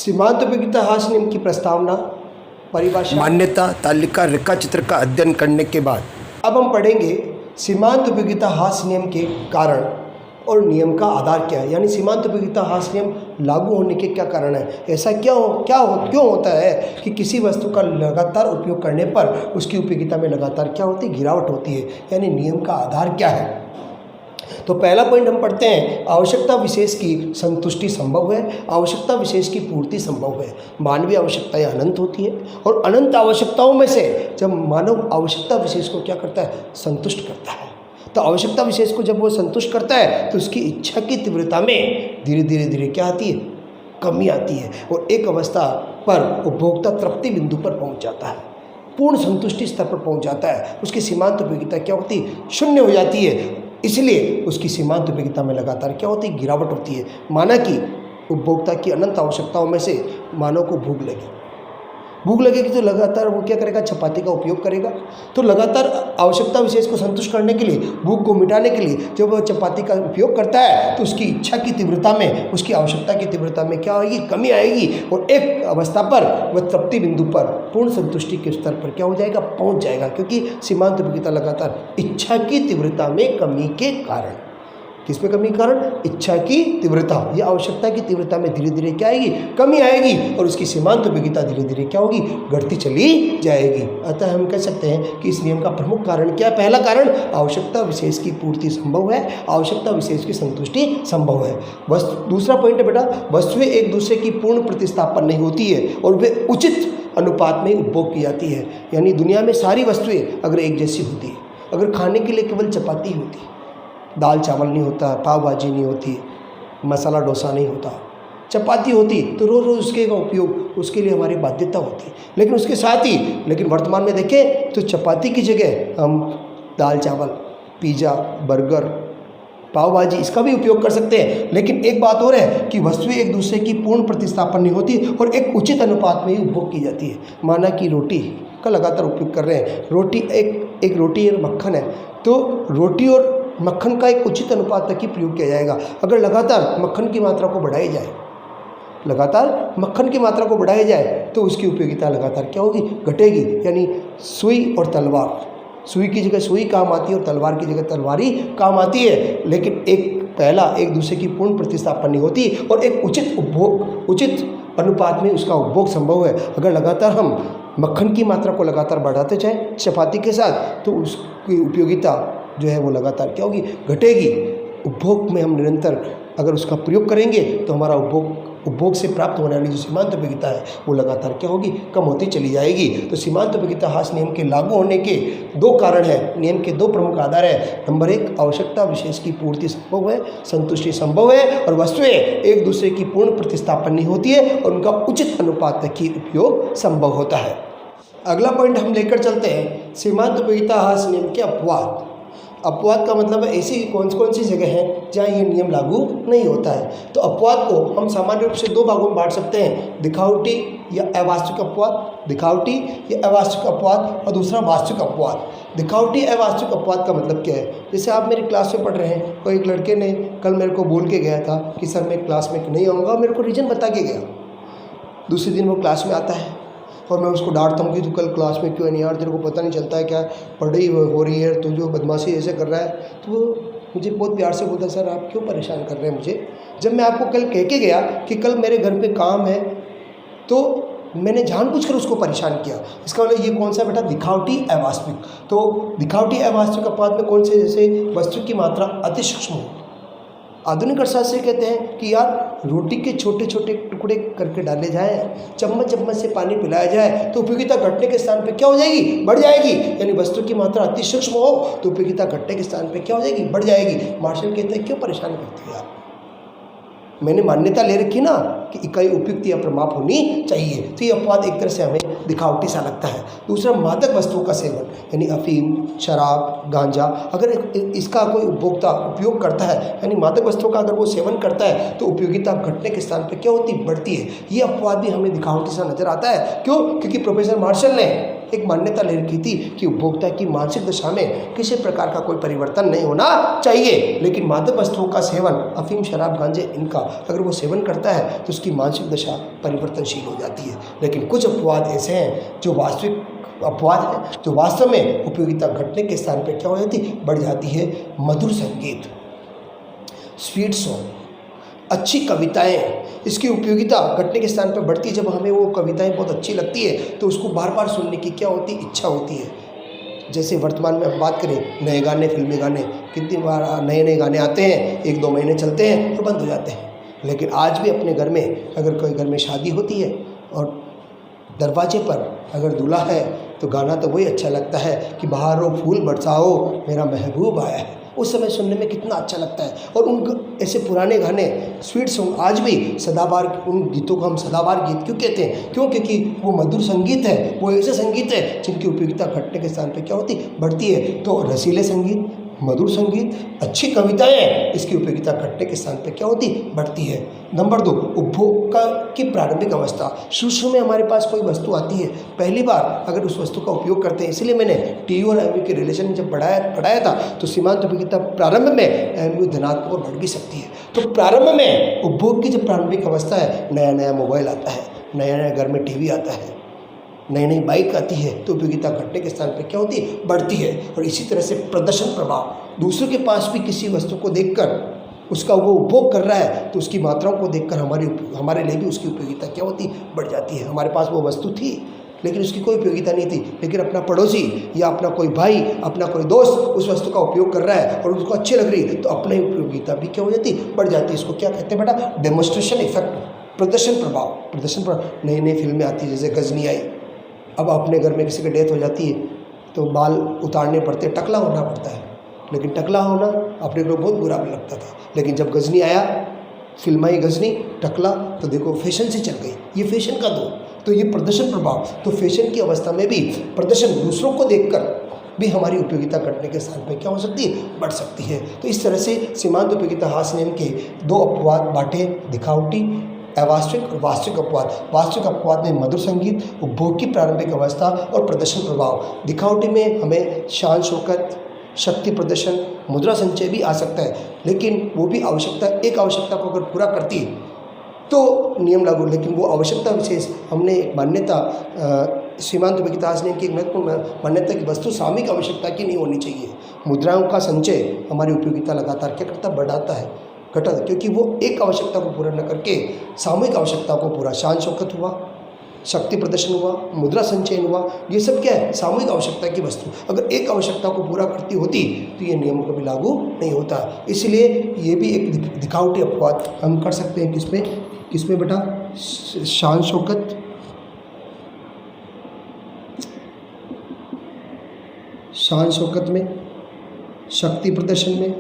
सीमांत उपयोगिता ह्रास नियम की प्रस्तावना, परिभाषा, मान्यता, तालिका, रेखा चित्र का अध्ययन करने के बाद अब हम पढ़ेंगे सीमांत उपयोगिता ह्रास नियम के कारण और नियम का आधार क्या है, यानी सीमांत उपयोगिता ह्रास नियम लागू होने के क्या कारण है, ऐसा क्यों होता है कि किसी वस्तु का लगातार उपयोग करने पर उसकी उपयोगिता में लगातार क्या होती है, गिरावट होती है, यानी नियम का आधार क्या है। तो पहला पॉइंट हम पढ़ते हैं, आवश्यकता विशेष की संतुष्टि संभव है, आवश्यकता विशेष की पूर्ति संभव है। मानवीय आवश्यकताएं अनंत होती है और अनंत आवश्यकताओं में से जब मानव आवश्यकता विशेष को क्या करता है, संतुष्ट करता है, तो आवश्यकता विशेष को जब वो संतुष्ट करता है तो उसकी इच्छा की तीव्रता में धीरे धीरे क्या आती है, कमी आती है और एक अवस्था पर उपभोक्ता तृप्ति बिंदु पर पहुंच जाता है, पूर्ण संतुष्टि स्तर पर पहुंच जाता है। उसकी सीमांत उपयोगिता क्या होती है, शून्य हो जाती है। इसलिए उसकी सीमांत उपयोगिता में लगातार क्या होती है, गिरावट होती है। माना कि उपभोक्ता की अनंत आवश्यकताओं में से मानव को भूख लगेगी तो लगातार वो क्या करेगा, चपाती का उपयोग करेगा। तो लगातार आवश्यकता विशेष को संतुष्ट करने के लिए, भूख को मिटाने के लिए जब वह चपाती का उपयोग करता है तो उसकी इच्छा की तीव्रता में, उसकी आवश्यकता की तीव्रता में क्या आएगी, कमी आएगी और एक अवस्था पर वह तृप्ति बिंदु पर पूर्ण संतुष्टि के स्तर पर क्या हो जाएगा, पहुंच जाएगा, क्योंकि सीमांत उपयोगिता लगातार इच्छा की तीव्रता में कमी के कारण, किस में कमी के कारण, इच्छा की तीव्रता या आवश्यकता की तीव्रता में धीरे धीरे क्या आएगी, कमी आएगी और उसकी सीमांत उपयोगिता धीरे धीरे क्या होगी, घटती चली जाएगी। अतः हम कह सकते हैं कि इस नियम का प्रमुख कारण क्या है, पहला कारण आवश्यकता विशेष की पूर्ति संभव है, आवश्यकता विशेष की संतुष्टि संभव है। दूसरा पॉइंट है बेटा, वस्तुएं एक दूसरे की पूर्ण प्रतिस्थापन नहीं होती है और वे उचित अनुपात में उपभोग की जाती है। यानी दुनिया में सारी वस्तुएं अगर एक जैसी होती है, अगर खाने के लिए केवल चपाती होती है, दाल चावल नहीं होता, पाव भाजी नहीं होती, मसाला डोसा नहीं होता, चपाती होती तो रोज़ रोज़ उसके का उपयोग उसके लिए हमारी बाध्यता होती। लेकिन उसके साथ ही वर्तमान में देखें तो चपाती की जगह हम दाल चावल, पिज़्ज़ा, बर्गर, पाव भाजी इसका भी उपयोग कर सकते हैं। लेकिन एक बात और है कि वस्तुएं एक दूसरे की पूर्ण प्रतिस्थापन नहीं होती और एक उचित अनुपात में ही उपभोग की जाती है। माना कि रोटी का लगातार उपयोग कर रहे हैं, रोटी एक रोटी और मक्खन है, तो रोटी और मक्खन का एक उचित अनुपात तक ही प्रयोग किया जाएगा। अगर लगातार मक्खन की मात्रा को बढ़ाई जाए, तो उसकी उपयोगिता लगातार क्या होगी, घटेगी। यानी सुई और तलवार, सुई की जगह सुई काम आती है और तलवार की जगह तलवार ही काम आती है। लेकिन एक दूसरे की पूर्ण प्रतिस्थापन नहीं होती और एक उचित अनुपात में उसका उपभोग संभव है। अगर लगातार हम मक्खन की मात्रा को लगातार बढ़ाते जाएं चपाती के साथ, तो उसकी उपयोगिता जो है वो लगातार क्या होगी, घटेगी। उपभोग में हम निरंतर अगर उसका प्रयोग करेंगे तो हमारा उपभोग से प्राप्त होने वाली जो सीमांत उपयोगिता है वो लगातार क्या होगी, कम होती चली जाएगी। तो सीमांत उपयोगिता ह्रास नियम के लागू होने के दो कारण हैं, नियम के दो प्रमुख आधार है। नंबर एक, आवश्यकता विशेष की पूर्ति संभव है, संतुष्टि संभव है और वस्तुएं एक दूसरे की पूर्ण प्रतिस्थापन नहीं होती है और उनका उचित अनुपात तक ही उपयोग संभव होता है। अगला पॉइंट हम लेकर चलते हैं, सीमांत उपयोगिता ह्रास नियम के अपवाद। अपवाद का मतलब है ऐसी कौन सी जगह हैं जहाँ ये नियम लागू नहीं होता है। तो अपवाद को हम सामान्य रूप से दो भागों में बांट सकते हैं, दिखावटी या अवास्तविक अपवाद और दूसरा वास्तविक अपवाद। दिखावटी अवास्तविक अपवाद का मतलब क्या है, जैसे आप मेरी क्लास में पढ़ रहे हैं, कोई एक लड़के ने कल मेरे को बोल के गया था कि सर मैं क्लास में नहीं आऊँगा, मेरे को रीज़न बता के गया। दूसरे दिन वो क्लास में आता है और मैं उसको डांटता हूँ कि तू कल क्लास में क्यों नहीं यार, तेरे को पता नहीं चलता है क्या पढ़ाई हो रही है, तू जो बदमाशी ऐसे कर रहा है। तो वो मुझे बहुत प्यार से बोलता, सर आप क्यों परेशान कर रहे हैं मुझे, जब मैं आपको कल कह के गया कि कल मेरे घर पे काम है, तो मैंने जानबूझकर उसको परेशान किया। इसका मतलब ये कौन सा बेटा, दिखावटी अवास्तविक। तो दिखावटी अवास्तविक अपवाद में कौन से, जैसे वस्तु की मात्रा अति सूक्ष्म हो। आधुनिक अर्थशास्त्री कहते हैं कि यार रोटी के छोटे छोटे टुकड़े करके डाले जाएं, चम्मच से पानी पिलाया जाए तो उपयोगिता घटने के स्थान पे क्या हो जाएगी, बढ़ जाएगी। यानी वस्तु की मात्रा अति सूक्ष्म हो तो उपयोगिता घटने के स्थान पे क्या हो जाएगी, बढ़ जाएगी। मार्शल कहते हैं क्यों परेशान करते हो यार, मैंने मान्यता ले रखी ना कि इकाई उपयुक्त या प्रमाप होनी चाहिए। तो ये अपवाद एक तरह से हमें दिखावटी सा लगता है। दूसरा, मादक वस्तुओं का सेवन, यानी अफीम, शराब, गांजा, अगर इसका कोई उपभोक्ता उपयोग करता है, यानी मादक वस्तुओं का अगर वो सेवन करता है तो उपयोगिता घटने के स्थान पर क्या होती, बढ़ती है। ये अपवाद भी हमें दिखावटी सा नजर आता है। क्यों? क्योंकि प्रोफेसर मार्शल ने एक मान्यता ले रखी थी कि उपभोक्ता की मानसिक दशा में किसी प्रकार का कोई परिवर्तन नहीं होना चाहिए, लेकिन मादक वस्तुओं का सेवन, अफीम, शराब, गांजे, इनका अगर वो सेवन करता है तो उसकी मानसिक दशा परिवर्तनशील हो जाती है। लेकिन कुछ अपवाद ऐसे हैं जो वास्तविक अपवाद है, जो वास्तव में उपयोगिता घटने के स्थान पर क्या हो जाती, बढ़ जाती है। मधुर संगीत, स्वीट सॉन्ग, अच्छी कविताएं, इसकी उपयोगिता घटने के स्थान पर बढ़ती है। जब हमें वो कविताएं बहुत अच्छी लगती है तो उसको बार बार सुनने की क्या होती, इच्छा होती है। जैसे वर्तमान में हम बात करें, नए गाने, फिल्मी गाने, कितनी बार नए नए गाने आते हैं, 1-2 महीने चलते हैं और बंद हो जाते हैं। लेकिन आज भी अपने घर में अगर कोई घर में शादी होती है और दरवाजे पर अगर दूल्हा है तो गाना तो वही अच्छा लगता है कि बहारो फूल बरसाओ मेरा महबूब आया है। उस समय सुनने में कितना अच्छा लगता है। और उन ऐसे पुराने गाने, स्वीट सॉन्ग आज भी सदाबहार, उन गीतों को हम सदाबहार गीत क्यों कहते हैं? क्यों? क्योंकि वो मधुर संगीत है, वो ऐसे संगीत है जिनकी उपयोगिता घटने के स्थान पर क्या होती, बढ़ती है। तो रसीले संगीत, मधुर संगीत, अच्छी कविताएं, इसकी उपयोगिता घटने के स्थान पर क्या होती, बढ़ती है। नंबर 2, उपभोग की प्रारंभिक अवस्था। शुरू में हमारे पास कोई वस्तु आती है, पहली बार अगर उस वस्तु का उपयोग करते हैं, इसलिए मैंने टी और एमयू के रिलेशन जब पढ़ाया था तो सीमांत उपयोगिता प्रारंभ में एमयू धनात्मक और बढ़ भी सकती है। तो प्रारंभ में उपभोग की जब प्रारंभिक अवस्था है, नया नया मोबाइल आता है, नया नया घर में टीवी आता है, नई नई बाइक आती है, तो उपयोगिता घटने के स्थान पर क्या होती है, बढ़ती है। और इसी तरह से प्रदर्शन प्रभाव, दूसरों के पास भी किसी वस्तु को देखकर उसका वो उपभोग कर रहा है तो उसकी मात्राओं को देखकर हमारे लिए भी उसकी उपयोगिता क्या होती, बढ़ जाती है। हमारे पास वो वस्तु थी लेकिन उसकी कोई उपयोगिता नहीं थी, लेकिन अपना पड़ोसी या अपना कोई भाई, अपना कोई दोस्त उस वस्तु का उपयोग कर रहा है और उसको अच्छी लग रही तो अपनी उपयोगिता भी क्या हो जाती, बढ़ जाती है। इसको क्या कहते हैं बेटा? डेमोन्स्ट्रेशन इफेक्ट, प्रदर्शन प्रभाव। प्रदर्शन प्रभाव, नई नई फिल्में आती है, जैसे गजनी आई। अब अपने घर में किसी की डेथ हो जाती है तो बाल उतारने पड़ते, टकला होना पड़ता है। लेकिन टकला होना अपने को बहुत बुरा भी लगता था, लेकिन जब गजनी आया, फिल्म आई गजनी, टकला, तो देखो फैशन से चल गई, ये फैशन का दौर। तो ये प्रदर्शन प्रभाव, तो फैशन की अवस्था में भी प्रदर्शन, दूसरों को देखकर भी हमारी उपयोगिता घटने के स्थान पर क्या हो सकती है, बढ़ सकती है। तो इस तरह से सीमांत उपयोगिता ह्रास नियम के 2 अपवाद बांटे, दिखावटी, अवास्तविक और वास्तविक अपवाद। वास्तविक अपवाद में मधुर संगीत, उपभोग की प्रारंभिक अवस्था और प्रदर्शन प्रभाव। दिखावटी में हमें शान शौकत, शक्ति प्रदर्शन, मुद्रा संचय भी आ सकता है, लेकिन वो भी एक आवश्यकता को अगर पूरा करती है तो नियम लागू। लेकिन वो आवश्यकता विशेष हमने एक मान्यता, सीमांत उपयोगिता ह्रास नियम की एक महत्वपूर्ण मान्यता की वस्तु सामूहिक आवश्यकता की नहीं होनी चाहिए। मुद्राओं का संचय हमारी उपयोगिता लगातार क्या करता, बढ़ाता है, घटाता, क्योंकि वो एक आवश्यकता को पूरा न करके सामूहिक आवश्यकता को पूरा, शान शौकत हुआ, शक्ति प्रदर्शन हुआ, मुद्रा संचयन हुआ, ये सब क्या है, सामूहिक आवश्यकता की वस्तु। अगर एक आवश्यकता को पूरा करती होती तो ये नियम कभी लागू नहीं होता। इसलिए ये भी एक दिखावटी अपवाद हम कर सकते हैं। किसमें बेटा? शान शौकत, शान शौकत में, शक्ति प्रदर्शन में,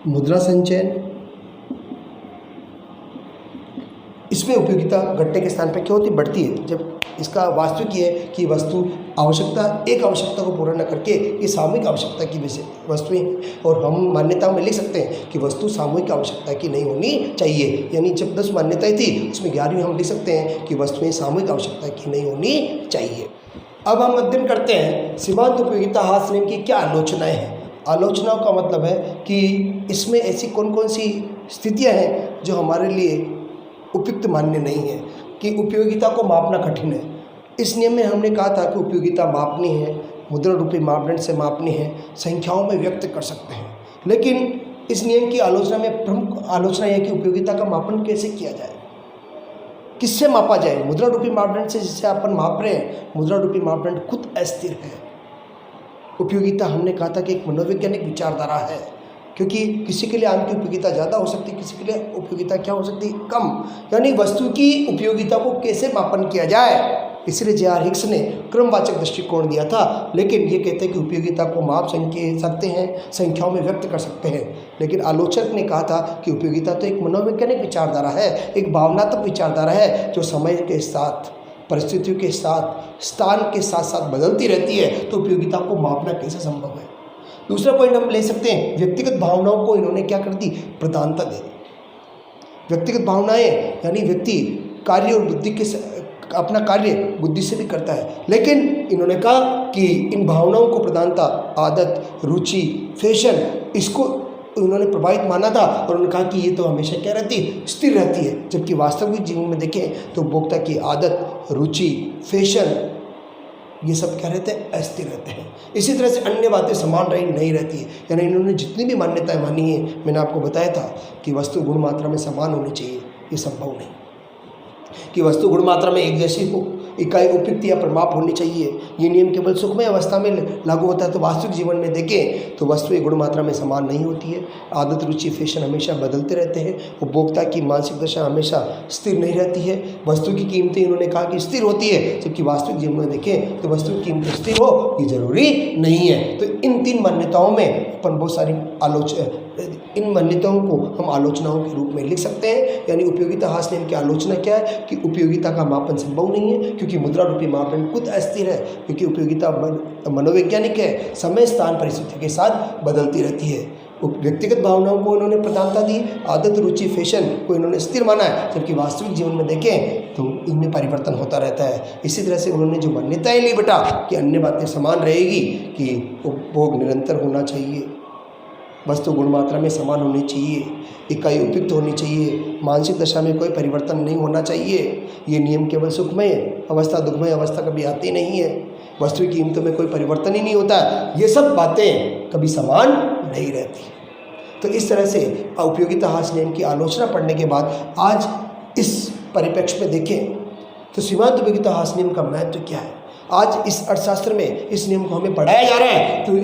मुद्रा संचयन, इसमें उपयोगिता घटने के स्थान पर क्या होती, बढ़ती है। जब इसका वास्तविक ये है कि वस्तु एक आवश्यकता को पूरा न करके ये सामूहिक आवश्यकता की वस्तुएं, और हम मान्यता में लिख सकते हैं कि वस्तु सामूहिक आवश्यकता की नहीं होनी चाहिए। यानी जब 10 मान्यताएं थी उसमें 11वीं हम लिख सकते हैं कि वस्तुएं सामूहिक आवश्यकता की नहीं होनी चाहिए। अब हम अध्ययन करते हैं सीमांत उपयोगिता ह्रास नियम की क्या आलोचनाएँ हैं। आलोचनाओं का मतलब है कि इसमें ऐसी कौन कौन सी स्थितियाँ हैं जो हमारे लिए उपयुक्त मान्य नहीं है, कि उपयोगिता को मापना कठिन है। इस नियम में हमने कहा था कि उपयोगिता मापनी है, मुद्रा रूपी मापदंड से मापनी है, संख्याओं में व्यक्त कर सकते हैं। लेकिन इस नियम की आलोचना में प्रमुख आलोचना यह कि उपयोगिता का मापन कैसे किया जाए, किससे मापा जाए। मुद्रा रूपी मापदंड से जिससे अपन माप रहे हैं, मुद्रा रूपी मापदंड खुद अस्थिर है। उपयोगिता हमने कहा था कि एक मनोवैज्ञानिक विचारधारा है, क्योंकि किसी के लिए आम की उपयोगिता ज़्यादा हो सकती है, किसी के लिए उपयोगिता क्या हो सकती है, कम। यानी वस्तु की उपयोगिता को कैसे मापन किया जाए, इसलिए जे.आर. हिक्स ने क्रमवाचक दृष्टिकोण दिया था। लेकिन ये कहते हैं कि उपयोगिता को माप सकते हैं, संख्याओं में व्यक्त कर सकते हैं। लेकिन आलोचक ने कहा था कि उपयोगिता तो एक मनोवैज्ञानिक विचारधारा है, एक भावनात्मक विचारधारा है, जो समय के साथ, परिस्थितियों के साथ, स्थान के साथ साथ बदलती रहती है। तो उपयोगिता को मापना कैसे संभव है। दूसरा पॉइंट हम ले सकते हैं, व्यक्तिगत भावनाओं को इन्होंने क्या कर दी, प्रधानता दे दी। व्यक्तिगत भावनाएं यानी व्यक्ति कार्य और बुद्धि के अपना कार्य बुद्धि से भी करता है, लेकिन इन्होंने कहा कि इन भावनाओं को प्रधानता आदत, रुचि, फैशन इसको उन्होंने प्रभावित माना था और उन्होंने कहा कि ये तो हमेशा क्या रहती है, स्थिर रहती है। जबकि वास्तविक जीवन में देखें तो उपभोक्ता की आदत, रुचि, फैशन ये सब क्या रहते हैं, अस्थिर रहते हैं। इसी तरह से अन्य बातें समान रही नहीं रहती है। यानी इन्होंने जितनी भी मान्यताएं मानी है, मैंने आपको बताया था कि वस्तु गुण मात्रा में समान होनी चाहिए, ये संभव नहीं कि वस्तु गुण मात्रा में एक जैसी हो, इकाई उपयुक्त या परिमाप होनी चाहिए। ये नियम केवल सुखमय अवस्था में लागू होता है, तो वास्तविक जीवन में देखें तो वस्तुएं गुण मात्रा में समान नहीं होती है। आदत, रुचि, फैशन हमेशा बदलते रहते हैं। उपभोक्ता की मानसिक दशा हमेशा स्थिर नहीं रहती है। वस्तु की कीमतें इन्होंने कहा कि स्थिर होती है, जबकि वास्तविक जीवन में देखें तो वस्तु की कीमतें स्थिर हो ये जरूरी नहीं है। तो इन 3 मान्यताओं में अपन बहुत सारी इन मान्यताओं को हम आलोचनाओं के रूप में लिख सकते हैं। यानी उपयोगिता ह्रास नियम की आलोचना क्या है कि उपयोगिता का मापन संभव नहीं है, क्योंकि मुद्रा रूपी मापन खुद अस्थिर है, क्योंकि उपयोगिता मनोवैज्ञानिक है, समय स्थान परिस्थिति के साथ बदलती रहती है। व्यक्तिगत भावनाओं को उन्होंने प्रधानता दी, आदत, रुचि, फैशन को इन्होंने स्थिर माना है, जबकि वास्तविक जीवन में देखें तो इनमें परिवर्तन होता रहता है। इसी तरह से उन्होंने जो मान्यताएं ली बेटा कि अन्य बातें समान रहेगी, कि उपभोग निरंतर होना चाहिए, वस्तु गुण मात्रा में समान होनी चाहिए, इकाई उपयुक्त होनी चाहिए, मानसिक दशा में कोई परिवर्तन नहीं होना चाहिए, ये नियम केवल सुखमय अवस्था, दुखमय अवस्था कभी आती नहीं है, वस्तु की कीमतों में कोई परिवर्तन ही नहीं होता, ये सब बातें कभी समान नहीं रहती। तो इस तरह से उपयोगिता ह्रास नियम की आलोचना पढ़ने के बाद आज इस परिप्रेक्ष्य में देखें तो सीमांत उपयोगिता ह्रास नियम का महत्व क्या है। आज इस अर्थशास्त्र में इस नियम को हमें पढ़ाया जा रहा है, तो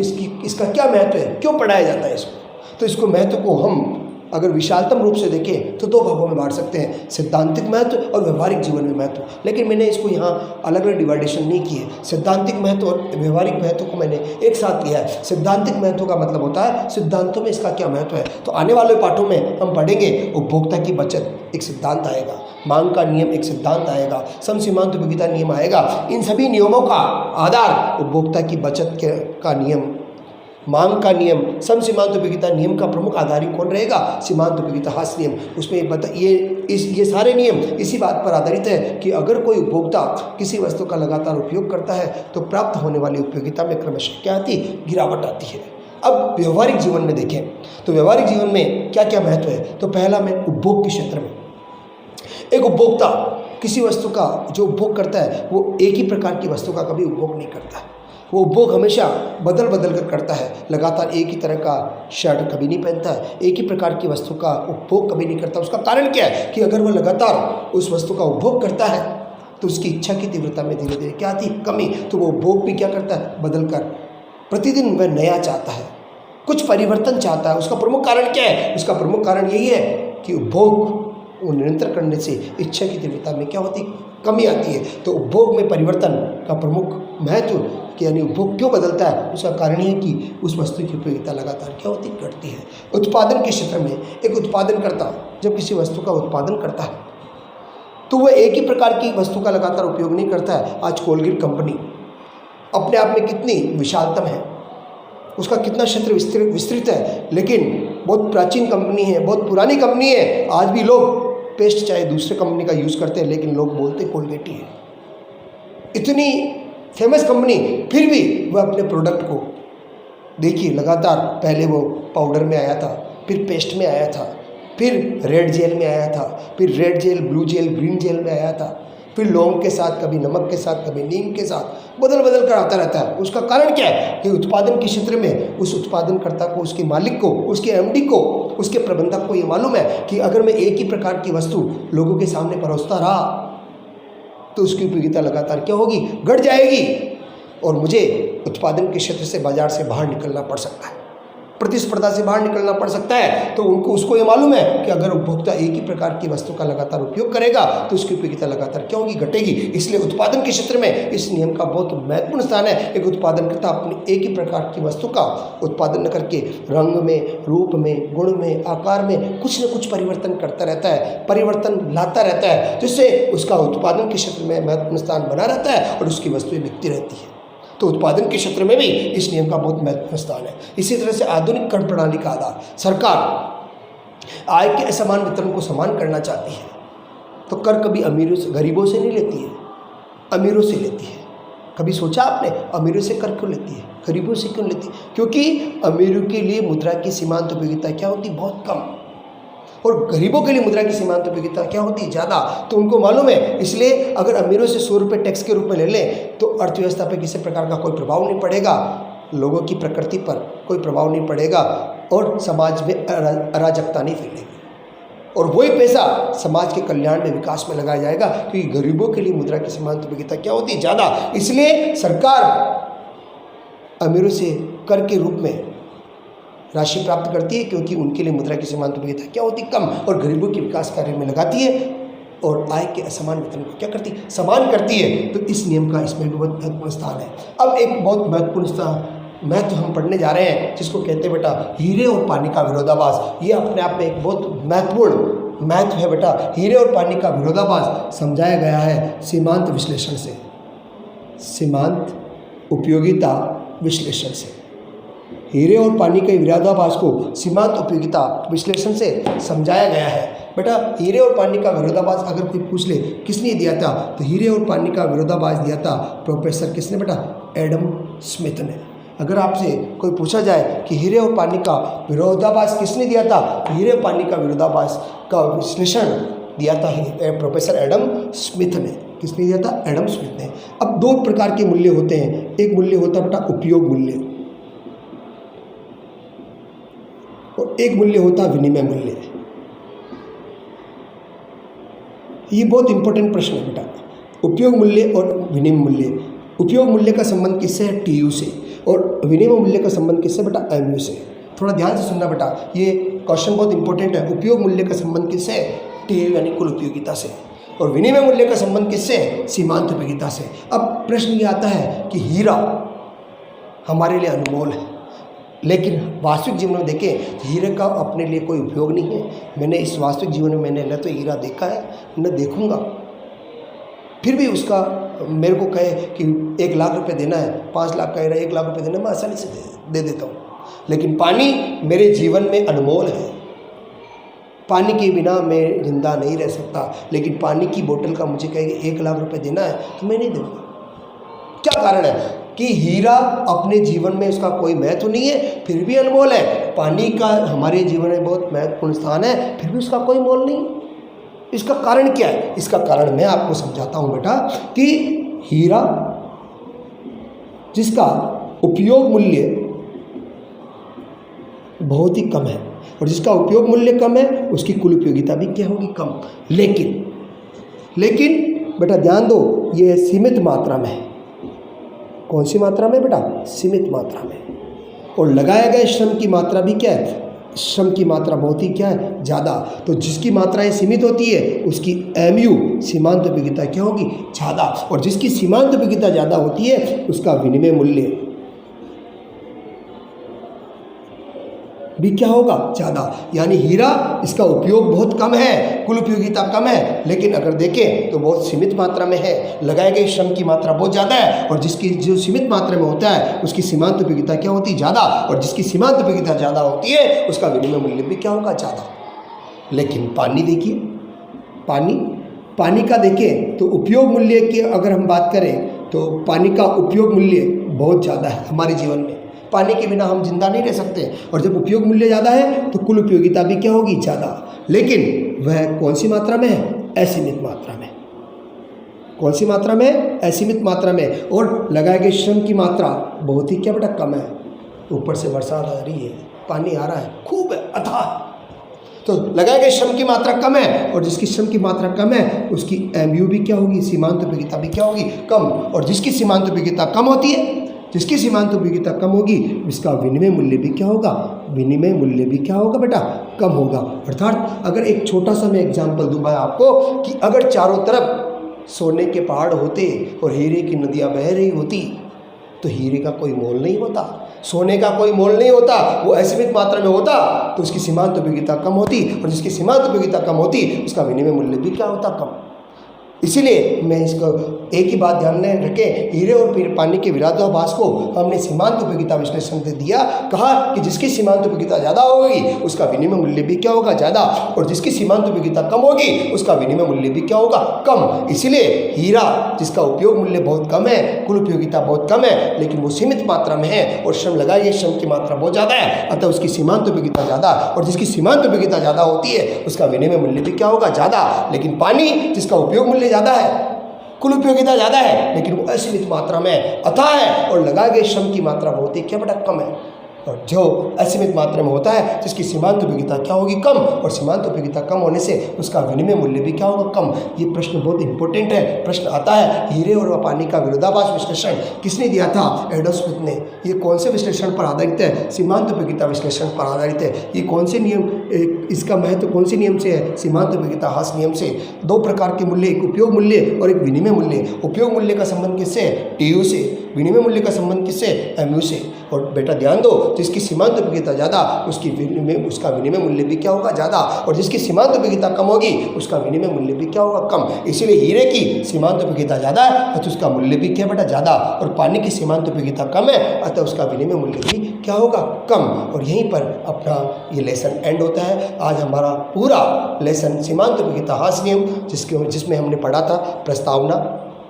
इसका क्या महत्व है, क्यों पढ़ाया जाता है इसको। तो इसको महत्व को हम अगर विशालतम रूप से देखें तो 2 भागों में बांट सकते हैं, सिद्धांतिक महत्व और व्यवहारिक जीवन में महत्व। लेकिन मैंने इसको यहाँ अलग अलग डिवाइडेशन नहीं की है। सिद्धांतिक महत्व और व्यवहारिक महत्व को मैंने एक साथ लिया है। सिद्धांतिक महत्व का मतलब होता है सिद्धांतों में इसका क्या महत्व है। तो आने वाले पाठों में हम पढ़ेंगे उपभोक्ता की बचत एक सिद्धांत आएगा, मांग का नियम एक सिद्धांत आएगा, समसीमांत उपयोगिता नियम आएगा। इन सभी नियमों का आधार उपभोक्ता की बचत का नियम, मांग का नियम, समसीमांत उपयोगिता नियम का प्रमुख आधारी कौन रहेगा, सीमांत उपयोगिता ह्रास नियम। उसमें ये सारे नियम इसी बात पर आधारित है कि अगर कोई उपभोक्ता किसी वस्तु का लगातार उपयोग करता है तो प्राप्त होने वाली उपयोगिता में क्रमशः क्या आती, गिरावट आती है। अब व्यवहारिक जीवन में देखें तो व्यवहारिक जीवन में क्या क्या महत्व है। तो पहला में उपभोग के क्षेत्र में एक उपभोक्ता किसी वस्तु का जो उपभोग करता है वो एक ही प्रकार की वस्तु का कभी उपभोग नहीं करता है। वो उपभोग हमेशा बदल बदल कर करता है। लगातार एक ही तरह का शर्ट कभी नहीं पहनता है, एक ही प्रकार की वस्तु का उपभोग कभी नहीं करता। उसका कारण क्या है कि अगर वह लगातार उस वस्तु का उपभोग करता है तो उसकी इच्छा की तीव्रता में धीरे धीरे क्या आती, कमी। तो वो उपभोग भी क्या करता है, बदल कर प्रतिदिन वह नया चाहता है, कुछ परिवर्तन चाहता है। उसका प्रमुख कारण क्या है, उसका प्रमुख कारण यही है कि उपभोग वो निरंतर करने से इच्छा की तीव्रता में क्या होती, कमी आती है। तो उपभोग में परिवर्तन का प्रमुख महत्व कि यानी उपभोग क्यों बदलता है, उसका कारण ये है कि उस वस्तु की उपयोगिता लगातार क्या होती, घटती है। उत्पादन के क्षेत्र में एक उत्पादनकर्ता जब किसी वस्तु का उत्पादन करता है तो वह एक ही प्रकार की वस्तु का लगातार उपयोग नहीं करता है। आज कोलगेट कंपनी अपने आप में कितनी विशालतम है, उसका कितना क्षेत्र विस्तृत है, लेकिन बहुत प्राचीन कंपनी है, बहुत पुरानी कंपनी है। आज भी लोग पेस्ट चाहे दूसरे कंपनी का यूज़ करते हैं, लेकिन लोग बोलते कोलगेट ही है। इतनी फेमस कंपनी, फिर भी वह अपने प्रोडक्ट को देखिए लगातार, पहले वो पाउडर में आया था, फिर पेस्ट में आया था, फिर रेड जेल में आया था, फिर red gel, blue gel, green gel में आया था, फिर लौंग के साथ, कभी नमक के साथ, कभी नीम के साथ, बदल बदल कर आता रहता है। उसका कारण क्या है कि उत्पादन के क्षेत्र में उस उत्पादनकर्ता को, उसके मालिक को, उसके एमडी को, उसके प्रबंधक को ये मालूम है कि अगर मैं एक ही प्रकार की वस्तु लोगों के सामने परोसता रहा तो उसकी उपयोगिता लगातार क्या होगी, घट जाएगी और मुझे उत्पादन के क्षेत्र से, बाजार से बाहर निकलना पड़ सकता है, प्रतिस्पर्धा से बाहर निकलना पड़ सकता है। तो उसको ये मालूम है कि अगर उपभोक्ता एक ही प्रकार की वस्तु का लगातार उपयोग करेगा तो उसकी उपयोगिता लगातार क्या होगी, घटेगी। इसलिए उत्पादन के क्षेत्र में इस नियम का बहुत महत्वपूर्ण स्थान है। एक उत्पादनकर्ता अपनी एक ही प्रकार की वस्तु का उत्पादन न करके रंग में, रूप में, गुण में, आकार में कुछ न कुछ परिवर्तन करता रहता है, परिवर्तन लाता रहता है, जिससे उसका उत्पादन के क्षेत्र में महत्वपूर्ण स्थान बना रहता है और उसकी वस्तुएं बिकती रहती है। तो उत्पादन के क्षेत्र में भी इस नियम का बहुत महत्वपूर्ण स्थान है। इसी तरह से आधुनिक कर प्रणाली का आधार सरकार, आय के असमान वितरण को समान करना चाहती है तो कर कभी अमीरों से गरीबों से नहीं लेती है, अमीरों से लेती है। कभी सोचा आपने अमीरों से कर क्यों लेती है, गरीबों से क्यों लेती है? क्योंकि अमीरों के लिए मुद्रा की सीमांत उपयोगिता क्या होती, बहुत कम, और गरीबों के लिए मुद्रा की सीमांत उपयोगिता क्या होती है, ज़्यादा। तो उनको मालूम है, इसलिए अगर अमीरों से 100 रुपये टैक्स के रूप में ले लें तो अर्थव्यवस्था पर किसी प्रकार का कोई प्रभाव नहीं पड़ेगा, लोगों की प्रकृति पर कोई प्रभाव नहीं पड़ेगा और समाज में अराजकता नहीं फैलेगी, और वही पैसा समाज के कल्याण में, विकास में लगाया जाएगा। क्योंकि गरीबों के लिए मुद्रा की सीमांत उपयोगिता क्या होती है, ज़्यादा। इसलिए सरकार अमीरों से कर के रूप में राशि प्राप्त करती है, क्योंकि उनके लिए मुद्रा की सीमांत उपयोगिता क्या होती, कम, और गरीबों के विकास कार्य में लगाती है और आय के असमान वितरण को क्या करती, समान करती है। तो इस नियम का इसमें भी बहुत महत्वपूर्ण स्थान है। अब एक बहुत महत्वपूर्ण स्थान मैथ हम पढ़ने जा रहे हैं, जिसको कहते हैं बेटा हीरे और पानी का विरोधाभास। ये अपने आप में एक बहुत महत्वपूर्ण मैथ है बेटा। हीरे और पानी का विरोधाभास समझाया गया है सीमांत विश्लेषण से, सीमांत उपयोगिता विश्लेषण से। हीरे और पानी के विरोधाभास को सीमांत उपयोगिता विश्लेषण से समझाया गया है। बेटा हीरे और पानी का विरोधाभास अगर कोई पूछ ले किसने दिया था, तो हीरे और पानी का विरोधाभास दिया था प्रोफेसर किसने बेटा, एडम स्मिथ ने। अगर आपसे कोई पूछा जाए कि हीरे और पानी का विरोधाभास किसने दिया था, तो हीरे और पानी का विरोधाभास का विश्लेषण दिया था प्रोफेसर एडम स्मिथ ने। किसने दिया था, एडम स्मिथ ने। अब दो प्रकार के मूल्य होते हैं, एक मूल्य होता है बेटा उपयोग मूल्य और एक मूल्य होता है विनिमय मूल्य। ये बहुत इंपॉर्टेंट प्रश्न है बेटा, उपयोग मूल्य और विनिमय मूल्य। उपयोग मूल्य का संबंध किससे है, टीयू से, और विनिमय मूल्य का संबंध किससे बेटा, एमयू से। थोड़ा ध्यान से सुनना बेटा, ये क्वेश्चन बहुत इंपॉर्टेंट है। उपयोग मूल्य का संबंध किससे है, टीयू यानी कुल उपयोगिता से, और विनिमय मूल्य का संबंध किससे है, सीमांत उपयोगिता से। अब प्रश्न ये आता है कि हीरा हमारे लिए अनमोल है, लेकिन वास्तविक जीवन में देखें हीरे का अपने लिए कोई उपयोग नहीं है। मैंने इस वास्तविक जीवन में मैंने न तो हीरा देखा है न देखूंगा, फिर भी उसका मेरे को कहे कि 1 लाख रुपए देना है, 5 लाख कह रहा है, 1 लाख रुपए देना, मैं आसानी से दे देता हूँ। लेकिन पानी मेरे जीवन में अनमोल है, पानी के बिना मैं जिंदा नहीं रह सकता। लेकिन पानी की बोतल का मुझे कहे 1 लाख रुपए देना है तो मैं नहीं दूँगा। क्या कारण है कि हीरा अपने जीवन में उसका कोई महत्व नहीं है, फिर भी अनमोल है। पानी का हमारे जीवन में बहुत महत्वपूर्ण स्थान है, फिर भी उसका कोई मोल नहीं। इसका कारण क्या है, इसका कारण मैं आपको समझाता हूँ बेटा कि हीरा जिसका उपयोग मूल्य बहुत ही कम है, और जिसका उपयोग मूल्य कम है उसकी कुल उपयोगिता भी क्या होगी, कम। लेकिन बेटा ध्यान दो, ये सीमित मात्रा में है। कौन सी मात्रा में बेटा, सीमित मात्रा में। और लगाया गया श्रम की मात्रा भी क्या है, श्रम की मात्रा बहुत ही क्या है, ज़्यादा। तो जिसकी मात्राएं सीमित होती है उसकी एमयू सीमांत उपयोगिता क्या होगी, ज़्यादा, और जिसकी सीमांत उपयोगिता ज़्यादा होती है उसका विनिमय मूल्य भी क्या होगा, ज़्यादा। यानी हीरा इसका उपयोग बहुत कम है, कुल उपयोगिता कम है, लेकिन अगर देखें तो बहुत सीमित मात्रा में है। लगाए गए श्रम की मात्रा बहुत ज़्यादा है, और जिसकी जो सीमित मात्रा में होता है उसकी सीमांत उपयोगिता क्या होती है, ज़्यादा, और जिसकी सीमांत उपयोगिता ज़्यादा होती है उसका विनिमय मूल्य भी क्या होगा, ज़्यादा। लेकिन पानी देखिए, पानी का देखें तो उपयोग मूल्य की अगर हम बात करें तो पानी का उपयोग मूल्य बहुत ज़्यादा है हमारे जीवन में। पानी के बिना हम जिंदा नहीं रह सकते, और जब उपयोग मूल्य ज़्यादा है तो कुल उपयोगिता भी क्या होगी, ज़्यादा। लेकिन वह कौन सी मात्रा में है, असीमित मात्रा में। कौन सी मात्रा में, असीमित मात्रा में। और लगाए गए श्रम की मात्रा बहुत ही क्या बेटा, कम है। ऊपर से बरसात आ रही है, पानी आ रहा है, खूब है, अथाह। तो लगाए गए श्रम की मात्रा कम है, और जिसकी श्रम की मात्रा कम है उसकी एमयू भी क्या होगी, सीमांत उपयोगिता भी क्या होगी, कम। और जिसकी सीमांत उपयोगिता कम होती है, जिसकी सीमांत उपयोगिता कम होगी उसका विनिमय मूल्य भी क्या होगा, विनिमय मूल्य भी क्या होगा बेटा, कम होगा। अर्थात अगर एक छोटा सा मैं एग्जाम्पल दूँ भाई आपको कि अगर चारों तरफ सोने के पहाड़ होते और हीरे की नदियाँ बह रही होती तो हीरे का कोई मोल नहीं होता, सोने का कोई मोल नहीं होता, वो असीमित मात्रा में होता तो उसकी सीमांत उपयोगिता कम होती, और जिसकी सीमांत उपयोगिता कम होती उसका विनिमय मूल्य भी क्या होता, कम। इसीलिए मैं इसको एक ही बात ध्यान में रखें, हीरे और पानी के विरोधाभास को हमने सीमांत उपयोगिता विश्लेषण से दिया, कहा कि जिसकी सीमांत उपयोगिता ज़्यादा होगी उसका विनिमय मूल्य भी क्या होगा, ज़्यादा, और जिसकी सीमांत उपयोगिता कम होगी उसका विनिमय मूल्य भी क्या होगा, कम। इसीलिए हीरा जिसका उपयोग मूल्य बहुत कम है, कुल उपयोगिता बहुत कम है, लेकिन वो सीमित मात्रा में है और श्रम लगाई गई श्रम की मात्रा बहुत ज़्यादा है, अतः उसकी सीमांत उपयोगिता ज़्यादा, और जिसकी सीमांत उपयोगिता ज़्यादा होती है उसका विनिमय मूल्य भी क्या होगा, ज़्यादा। लेकिन पानी जिसका उपयोग मूल्य ज़्यादा है, कुल उपयोगिता ज़्यादा है, लेकिन वो असीमित मात्रा में अथाह है और लगाए गए श्रम की मात्रा बहुत ही क्या बेटा कम है। और जो असीमित मात्रा में होता है जिसकी सीमांत उपयोगिता क्या होगी, कम, और सीमांत उपयोगिता कम होने से उसका विनिमय मूल्य भी क्या होगा, कम। ये प्रश्न बहुत इंपॉर्टेंट है। प्रश्न आता है हीरे और पानी का विरोधाभास विश्लेषण किसने दिया था, एडम स्मिथ ने। ये कौन से विश्लेषण पर आधारित है, सीमांत उपयोगिता विश्लेषण पर आधारित है। ये कौन से नियम, इसका महत्व कौन से नियम से है, सीमांत उपयोगिता ह्रास नियम से। दो प्रकार के मूल्य, एक उपयोग मूल्य और एक विनिमय मूल्य। उपयोग मूल्य का संबंध किससे है, टीयू से। विनिमय मूल्य का संबंध किससे, एमयू से। और बेटा ध्यान दो, जिसकी सीमांत उपयोगिता ज़्यादा उसका विनिमय मूल्य भी क्या होगा, ज़्यादा, और जिसकी सीमांत उपयोगिता कम होगी उसका विनिमय मूल्य भी क्या होगा, कम। इसीलिए हीरे की सीमांत उपयोगिता ज़्यादा है अतः उसका मूल्य भी क्या बेटा, ज़्यादा, और पानी की सीमांत उपयोगिता कम है अतः उसका विनिमय मूल्य भी क्या होगा, कम। और यहीं पर अपना ये लेसन एंड होता है। आज हमारा पूरा लेसन सीमांत उपयोगिता ह्रास नियम जिसमें हमने पढ़ा था प्रस्तावना,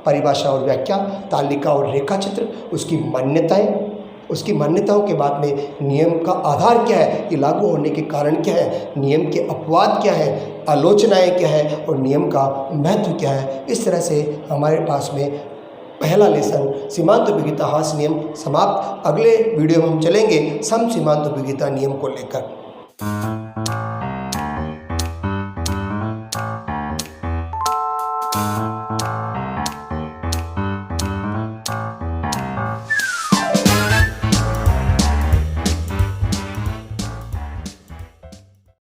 परिभाषा और व्याख्या, तालिका और रेखा चित्र, उसकी मान्यताओं के बाद में नियम का आधार क्या है, ये लागू होने के कारण क्या है, नियम के अपवाद क्या है, आलोचनाएं क्या है, और नियम का महत्व क्या है। इस तरह से हमारे पास में पहला लेसन सीमांत उपयोगिता ह्रास नियम समाप्त। अगले वीडियो में हम चलेंगे सम सीमांत उपयोगिता नियम को लेकर।